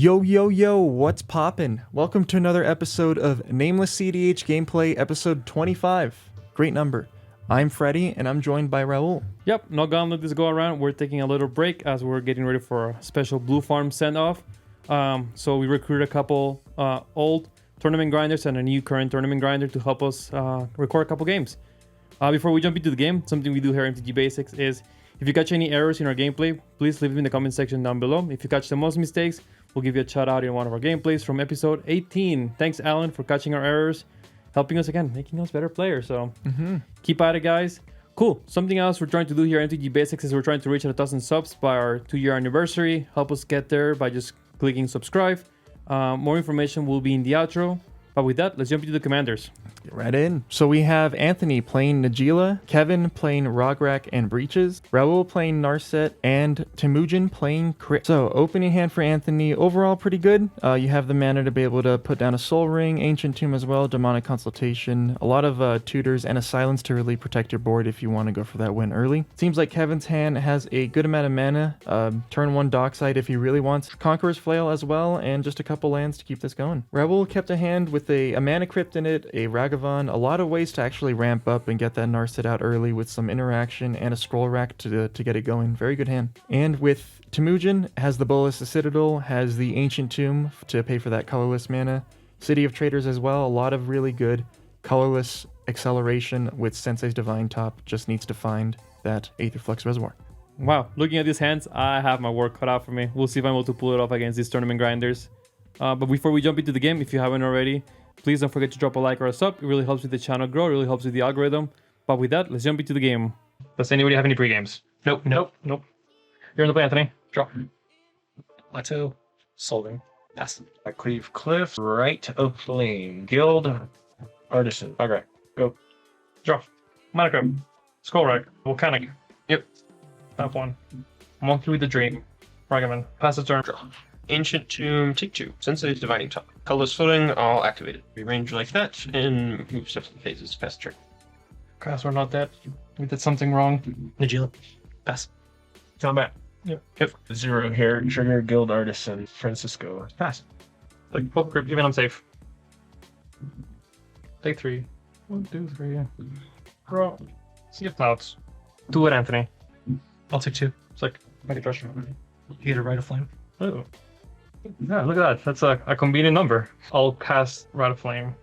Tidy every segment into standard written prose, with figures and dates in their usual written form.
Yo, yo, yo, what's poppin'? Welcome to another episode of Nameless CEDH Gameplay, episode 25. Great number. I'm Freddy, and I'm joined by Raul. Yep, no gauntlet this go around. We're taking a little break as we're getting ready for a special Blue Farm send-off. So we recruited a couple old tournament grinders and a new current tournament grinder to help us record a couple games. Before we jump into the game, something we do here at MTG Basics is if you catch any errors in our gameplay, please leave them in the comment section down below. If you catch the most mistakes, we'll give you a shout out in one of our gameplays from episode 18. Thanks, Alan, for catching our errors, helping us again, making us better players. So keep at it, guys. Cool. Something else we're trying to do here at MTG Basics is we're trying to reach 1,000 subs by our 2-year anniversary. Help us get there by just clicking subscribe. More information will be in the outro. But with that, let's jump into the commanders. Get right in. So we have Anthony playing Najeela, Kevin playing Rog-Fran and Breaches, Raul playing Narset, and Temujin playing Crit. So opening hand for Anthony, overall pretty good. You have the mana to be able to put down a Soul Ring, Ancient Tomb as well, Demonic Consultation, a lot of tutors, and a Silence to really protect your board if you want to go for that win early. Seems like Kevin's hand has a good amount of mana, turn 1 Dockside if he really wants, Conqueror's Flail as well, and just a couple lands to keep this going. Raul kept a hand with a Mana Crypt in it, a Ragavan, a lot of ways to actually ramp up and get that Narset out early with some interaction and a Scroll Rack to get it going. Very good hand. And with Temujin, has the Bolas the Citadel, has the Ancient Tomb to pay for that colorless mana, City of Traders as well, a lot of really good colorless acceleration with Sensei's Divine Top, just needs to find that Aetherflux Reservoir. Wow, looking at these hands, I have my work cut out for me. We'll see if I'm able to pull it off against these tournament grinders. But before we jump into the game, if you haven't already, please don't forget to drop a like or a sub. It really helps with the channel grow. It really helps with the algorithm. But with that, let's jump into the game. Does anybody have any pre-games? Nope. You're in the play, Anthony. Draw. Plateau. Solving. Pass. I cleave cliff. Right of flame. Guild. Artisan. Okay. Go. Draw. Mana Crypt. Scroll Rack. Volcanic. Yep. Tap 1. Monkey with the Dream. Ragavan. Pass the turn. Draw. Ancient Tomb. Take 2. Sensei's Divining Top. Colorless Footing. All activated. Rearrange like that and move steps and phases. Pass the turn. Cast, we're not dead. We did something wrong. Najeela. Pass. Combat. Yep. 0 here. Trigger Guild Artisan. Francisco. Pass. Like Poke Crypt, even I'm safe. Take 3. 1, 2, 3. Draw. Sea of Clouds. Do it, Anthony. I'll take 2. It's like, make a pressure. You get a Rite of Flame. Oh. Yeah, look at that. That's a convenient number. I'll cast Rite of Flame.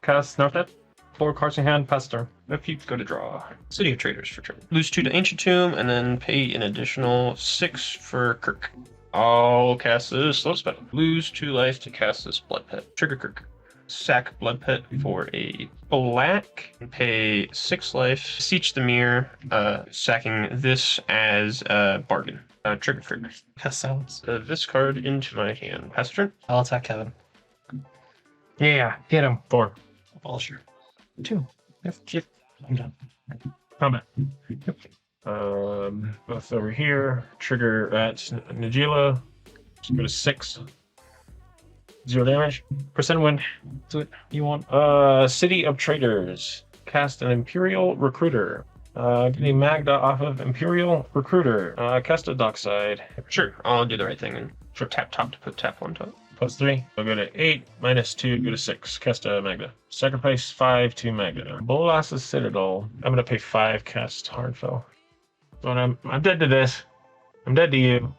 Cast Narset. 4 cards in hand, pass turn. If you go to draw. City of Traders for turn. Lose 2 to Ancient Tomb and then pay an additional 6 for Kirk. I'll cast this slow spell. Lose 2 life to cast this Blood Pet. Trigger Kirk. Sack Blood Pet for a black. Pay 6 life. Siege the Mirror. Sacking this as a bargain. Trigger Kirk. Cast Silence. This card into my hand. Pass turn. I'll attack Kevin. Yeah, get him. 4. Abolisher. 2. Yep. I'm done. Combat. Both over here. Trigger at Najeela. Just go to 6. 0 damage. Percent win. Do it. You want? City of Traders. Cast an Imperial Recruiter. Get a Magda off of Imperial Recruiter. Cast a Dockside. Sure, I'll do the right thing and for tap top to put tap on top. +3. I'll go to 8, -2, go to 6. Cast a Magda. Sacrifice 5 to Magda. Bolas' Citadel. I'm gonna pay 5, cast Hardfell. So I'm dead to this. I'm dead to you.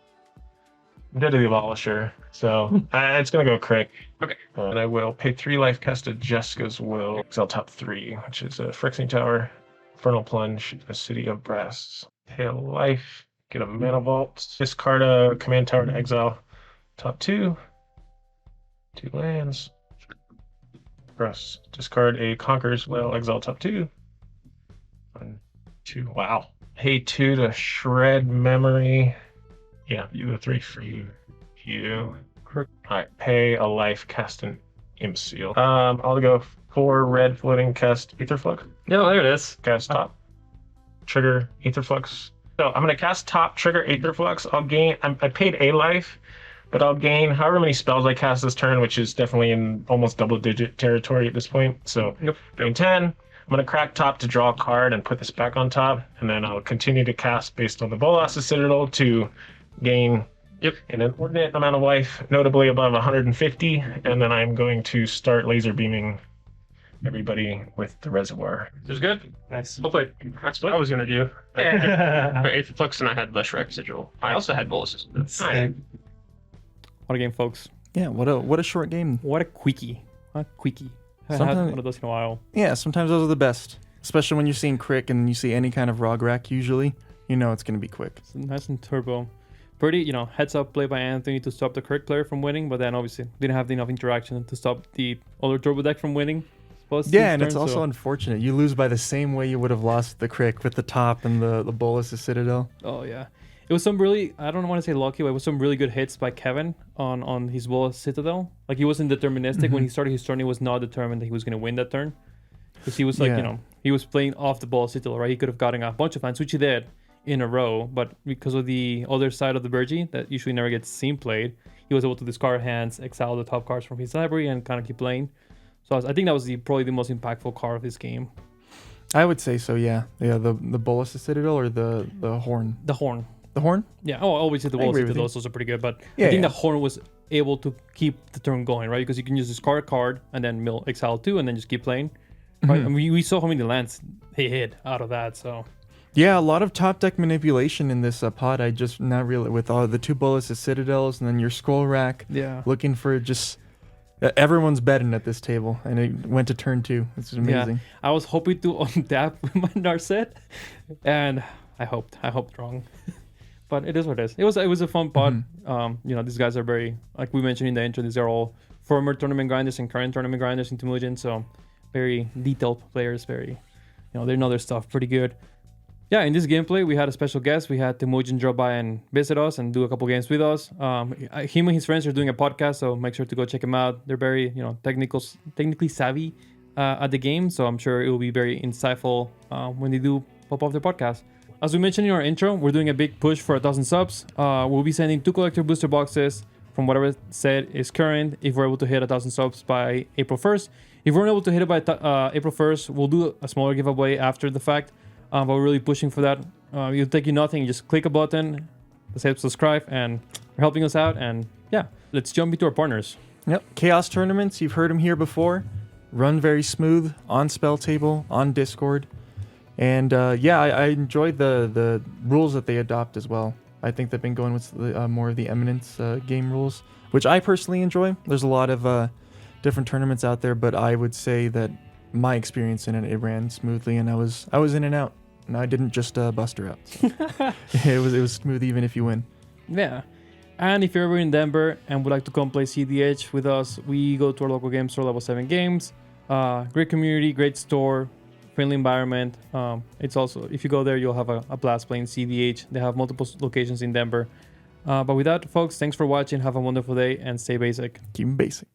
I'm dead to the Abolisher. So it's gonna go quick. Okay. And I will pay 3 life, cast a Jessica's Will. Exile top 3, which is a Phyrexian Tower, Infernal Plunge, a City of Brass. Pay a life, get a Mana Vault. Discard a Command Tower to exile top 2. 2 lands. Press. Discard a Conqueror's Will, exile top 2. 1, 2. Wow. Pay 2 to shred memory. Yeah, you go 3 for you. Alright, pay a life, cast an Imp Seal. I'll go 4 red floating, cast Aetherflux. Yeah, there it is. Cast top. Trigger Aetherflux. So I'm gonna cast top, trigger Aetherflux. I'll gain. I paid a life, but I'll gain however many spells I cast this turn, which is definitely in almost double-digit territory at this point. So gain 10. I'm gonna crack top to draw a card and put this back on top, and then I'll continue to cast based on the Bolas' Citadel to gain Yep, an inordinate amount of life, notably above 150, and then I'm going to start laser beaming everybody with the reservoir. This is good. Nice. Hopefully, that's what I was going to do. For Eighth Flux, and I had edhrec sigil. I also had boluses. Sick. What a game, folks. Yeah, what a short game. What a quickie. I haven't had Sometimes- one of those in a while. Yeah, sometimes those are the best. Especially when you're seeing crick and you see any kind of Rog-Fran usually. You know it's going to be quick. It's nice and turbo. Pretty, heads up play by Anthony to stop the crick player from winning, but then obviously didn't have enough interaction to stop the other turbo deck from winning. Yeah, and it's also unfortunate. You lose by the same way you would have lost the crick with the top and the bolus of Citadel. Oh, yeah. It was some really, I don't want to say lucky, but it was some really good hits by Kevin on his bolus Citadel. Like, he wasn't deterministic. When he started his turn, he was not determined that he was going to win that turn. Because he was like, he was playing off the ball Citadel, right? He could have gotten a bunch of lands, which he did in a row, but because of the other side of the Burgie that usually never gets seen played, he was able to discard hands, exile the top cards from his library, and kind of keep playing. So I think that was probably the most impactful card of this game. I would say so, yeah. Yeah, the bolus of Citadel or the horn? The Horn. The horn? Yeah, obviously the I agree Bolus, with you. those also pretty good, but Yeah, I think yeah. the Horn was able to keep the turn going, right? Because you can just discard a card and then mill exile 2 and then just keep playing. Right? And we saw how many lands he hit out of that, so... Yeah, a lot of top deck manipulation in this pod. I just not really with all the two bolus of Citadels and then your scroll rack. Yeah. Looking for just... everyone's betting at this table, and it went to turn 2. It's amazing. Yeah, I was hoping to untap with my Narset, and I hoped wrong. But it is what it is. It was a fun pod. These guys are very, like we mentioned in the intro, these are all former tournament grinders and current tournament grinders in Temujin, so very detailed players, very, they know their stuff pretty good. Yeah, in this gameplay, we had a special guest. We had Temujin drop by and visit us and do a couple games with us. Him and his friends are doing a podcast, so make sure to go check them out. They're very, technically savvy at the game, so I'm sure it will be very insightful when they do pop off their podcast. As we mentioned in our intro, we're doing a big push for 1,000 subs. We'll be sending 2 collector booster boxes from whatever set is current if we're able to hit 1,000 subs by April 1st. If we're unable to hit it by April 1st, we'll do a smaller giveaway after the fact. But we're really pushing for that. It'll take you nothing. You just click a button, say subscribe, and you're helping us out. And yeah, let's jump into our partners. Yep. Chaos tournaments, you've heard them here before. Run very smooth on Spell Table, on Discord. And I enjoyed the rules that they adopt as well. I think they've been going with more of the Eminence game rules, which I personally enjoy. There's a lot of different tournaments out there, but I would say that my experience in it ran smoothly, and I was in and out, and I didn't just bust her out. So. it was smooth even if you win. Yeah. And if you're ever in Denver and would like to come play CEDH with us, we go to our local game store, Level 7 Games. Great community, great store, friendly environment. It's also, if you go there, you'll have a blast playing CEDH. They have multiple locations in Denver. But with that, folks, thanks for watching. Have a wonderful day and stay basic. Keep 'em basic.